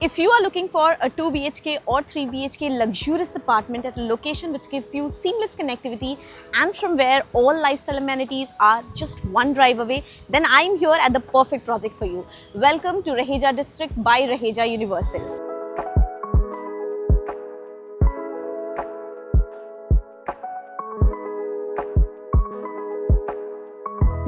If you are looking for a 2 BHK or 3 BHK luxurious apartment at a location which gives you seamless connectivity and from where all lifestyle amenities are just one drive away, then I'm here at the perfect project for you. Welcome to Raheja District by Raheja Universal.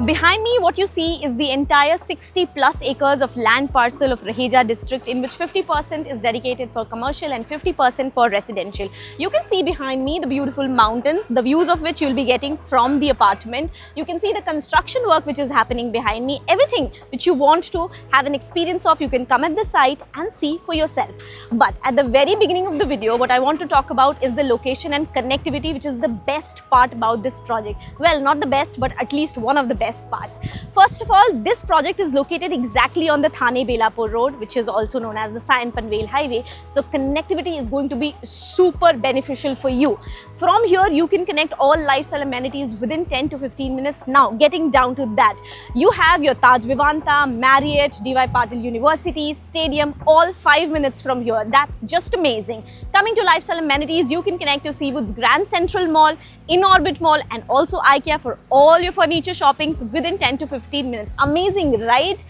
Behind me, what you see is the entire 60 plus acres of land parcel of Raheja district, in which 50% is dedicated for commercial and 50% for residential. You can see behind me the beautiful mountains, the views of which you'll be getting from the apartment. You can see the construction work which is happening behind me. Everything which you want to have an experience of, you can come at the site and see for yourself. But at the very beginning of the video, what I want to talk about is the location and connectivity, which is the best part about this project. Well, not the best, but at least one of the best parts. First of all, this project is located exactly on the Thane-Belapur road, which is also known as the Sion-Panvel highway. So connectivity is going to be super beneficial for you. From here, you can connect all lifestyle amenities within 10 to 15 minutes. Now, getting down to that, you have your Taj Vivanta, Marriott, D.Y. Patil University, Stadium, all 5 minutes from here. That's just amazing. Coming to lifestyle amenities, you can connect to Seawood's Grand Central Mall, In-Orbit Mall, and also IKEA for all your furniture shoppings within 10 to 15 minutes. Amazing, right?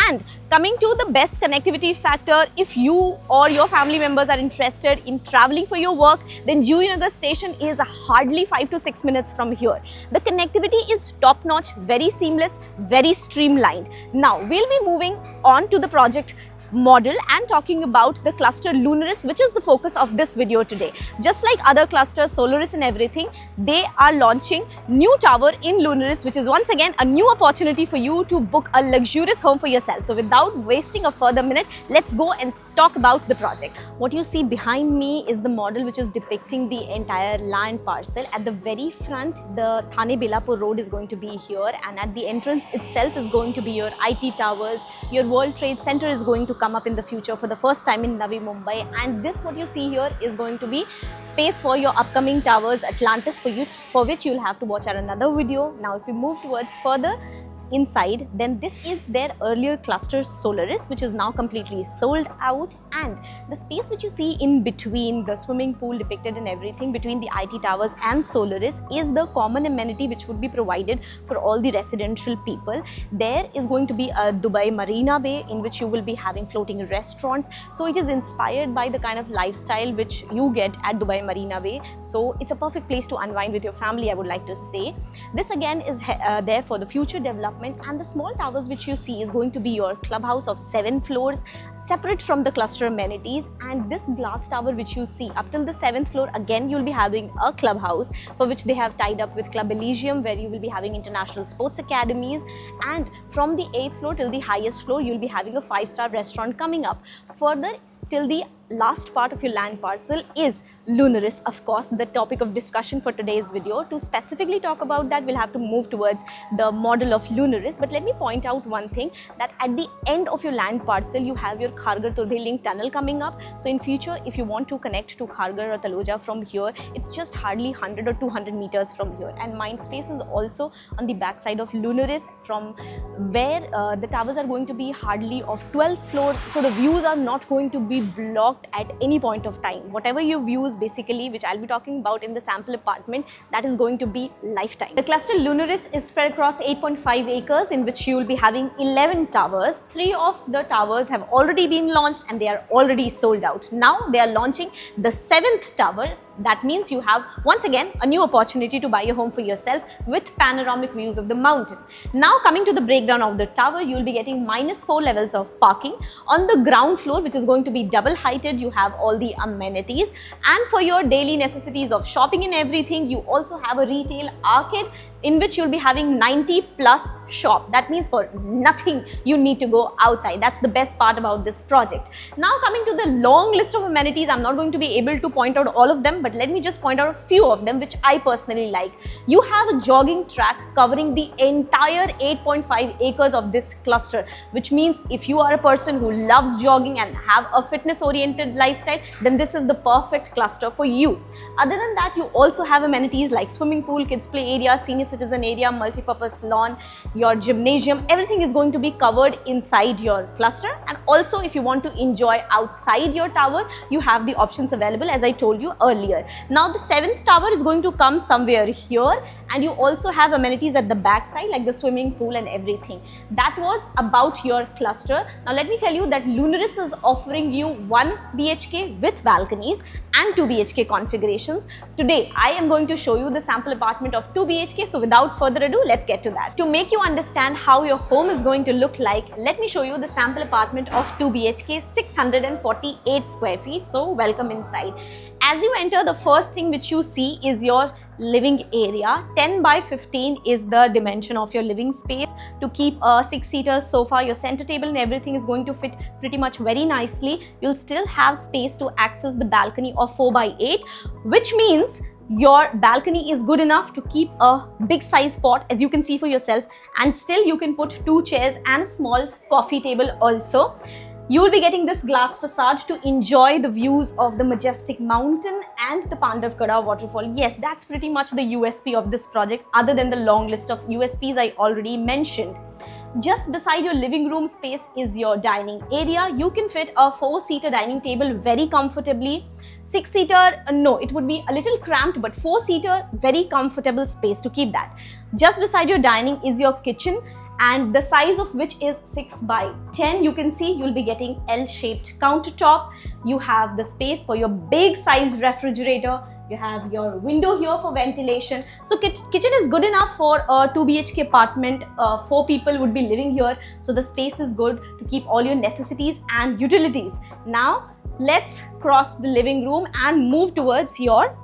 And coming to the best connectivity factor, if you or your family members are interested in traveling for your work, then Juinagar station is hardly 5 to 6 minutes from here. The connectivity is top notch, very seamless, very streamlined. Now we'll be moving on to the project model and talking about the cluster Lunaris, which is the focus of this video today. Just like other clusters, Solaris and everything, they are launching new tower in Lunaris, which is once again a new opportunity for you to book a luxurious home for yourself. So without wasting a further minute, let's go and talk about the project. What you see behind me is the model which is depicting the entire land parcel. At the very front, the Thane-Belapur road is going to be here, and at the entrance itself is going to be your IT towers. Your World Trade Center is going to come up in the future for the first time in Navi Mumbai, and this what you see here is going to be space for your upcoming towers Atlantis, for which you'll have to watch out another video. Now if we move towards further inside, then this is their earlier cluster Solaris, which is now completely sold out, and the space which you see in between the swimming pool depicted and everything between the IT towers and Solaris is the common amenity which would be provided for all the residential people. There is going to be a Dubai Marina Bay in which you will be having floating restaurants. So it is inspired by the kind of lifestyle which you get at Dubai Marina Bay. So it's a perfect place to unwind with your family, I would like to say. This again is there for the future development. And the small towers which you see is going to be your clubhouse of 7 floors, separate from the cluster amenities. And this glass tower which you see up till the 7th floor, again you'll be having a clubhouse for which they have tied up with Club Elysium, where you will be having international sports academies. And from the 8th floor till the highest floor, you'll be having a 5-star restaurant coming up. Further, till the last part of your land parcel is Lunaris, of course, the topic of discussion for today's video. To specifically talk about that, we'll have to move towards the model of Lunaris. But let me point out one thing, that at the end of your land parcel, you have your Kharghar-Turbhe link tunnel coming up. So in future, if you want to connect to Kharghar or Taloja from here, it's just hardly 100 or 200 meters from here. And Mindspace is also on the backside of Lunaris, from where the towers are going to be hardly of 12 floors. So the views are not going to be blocked at any point of time. Whatever your views basically, which I'll be talking about in the sample apartment, that is going to be lifetime. The cluster Lunaris is spread across 8.5 acres in which you will be having 11 towers. 3 of the towers have already been launched and they are already sold out. Now they are launching the 7th tower. That means you have once again a new opportunity to buy a home for yourself with panoramic views of the mountain. Now coming to the breakdown of the tower, you will be getting -4 levels of parking. On the ground floor, which is going to be double heighted, you have all the amenities, and for your daily necessities of shopping and everything, you also have a retail arcade in which you'll be having 90 plus shop. That means for nothing you need to go outside. That's the best part about this project. Now coming to the long list of amenities, I'm not going to be able to point out all of them, but let me just point out a few of them which I personally like. You have a jogging track covering the entire 8.5 acres of this cluster, which means if you are a person who loves jogging and have a fitness oriented lifestyle, then this is the perfect cluster for you. Other than that, you also have amenities like swimming pool, kids play area, senior citizen area, multi-purpose lawn, your gymnasium, everything is going to be covered inside your cluster. And also if you want to enjoy outside your tower, you have the options available as I told you earlier. Now the 7th tower is going to come somewhere here, and you also have amenities at the back side like the swimming pool and everything. That was about your cluster. Now let me tell you that Lunaris is offering you 1 BHK with balconies and 2 BHK configurations. Today I am going to show you the sample apartment of 2 BHK, so without further ado, let's get to that. To make you understand how your home is going to look like, let me show you the sample apartment of 2 BHK, 648 square feet. So welcome inside. As you enter, the first thing which you see is your living area. 10 by 15 is the dimension of your living space. To keep a 6-seater sofa, your center table and everything is going to fit pretty much very nicely. You'll still have space to access the balcony of 4 by 8, which means your balcony is good enough to keep a big size pot, as you can see for yourself, and still you can put 2 chairs and a small coffee table also. You will be getting this glass facade to enjoy the views of the majestic mountain and the Pandavkada waterfall. Yes, that's pretty much the USP of this project, other than the long list of USPs I already mentioned. Just beside your living room space is your dining area. You can fit a 4-seater dining table very comfortably. 6-seater, no, it would be a little cramped, but 4-seater, very comfortable space to keep that. Just beside your dining is your kitchen, and the size of which is 6 by 10. You can see you'll be getting L-shaped countertop. You have the space for your big sized refrigerator. You have your window here for ventilation. So kitchen is good enough for a 2 BHK apartment. 4 people would be living here. So the space is good to keep all your necessities and utilities. Now let's cross the living room and move towards your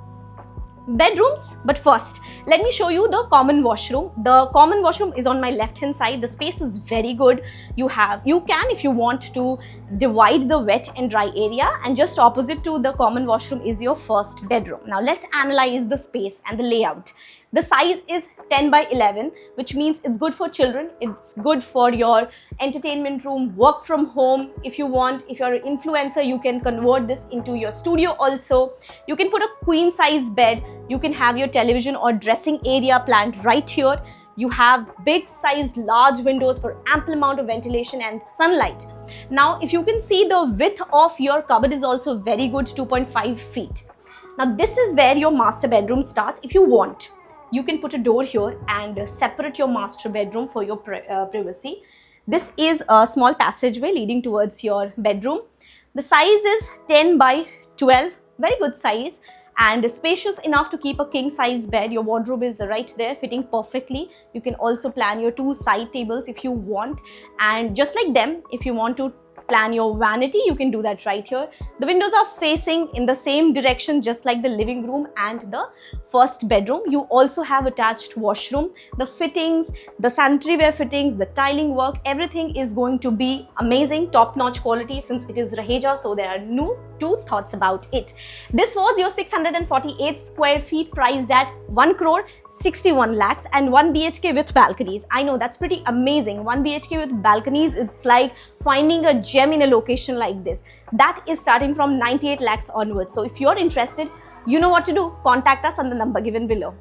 bedrooms. But first, let me show you the common washroom. The common washroom is on my left hand side. The space is very good. You can, if you want to, divide the wet and dry area, and just opposite to the common washroom is your first bedroom. Now let's analyze the space and the layout. The size is 10 by 11, which means it's good for children. It's good for your entertainment room, work from home. If you want, if you're an influencer, you can convert this into your studio also. You can put a queen size bed. You can have your television or dressing area planned right here. You have big sized large windows for ample amount of ventilation and sunlight. Now, if you can see, the width of your cupboard is also very good, 2.5 feet. Now, this is where your master bedroom starts. If you want, you can put a door here and separate your master bedroom for your privacy. This is a small passageway leading towards your bedroom. The size is 10 by 12, very good size, and spacious enough to keep a king size bed. Your wardrobe is right there, fitting perfectly. You can also plan your 2 side tables if you want, and just like them, if you want to plan your vanity, you can do that right here. The windows are facing in the same direction, just like the living room and the first bedroom. You also have attached washroom. The fittings, the sanitary ware fittings, the tiling work, everything is going to be amazing, top-notch quality, since it is Raheja, so there are no two thoughts about it. This was your 648 square feet, priced at 1 crore 61 lakhs, and 1 BHK with balconies. I know that's pretty amazing. 1 BHK with balconies, it's like finding a gem in a location like this. That is starting from 98 lakhs onwards. So if you're interested, you know what to do. Contact us on the number given below.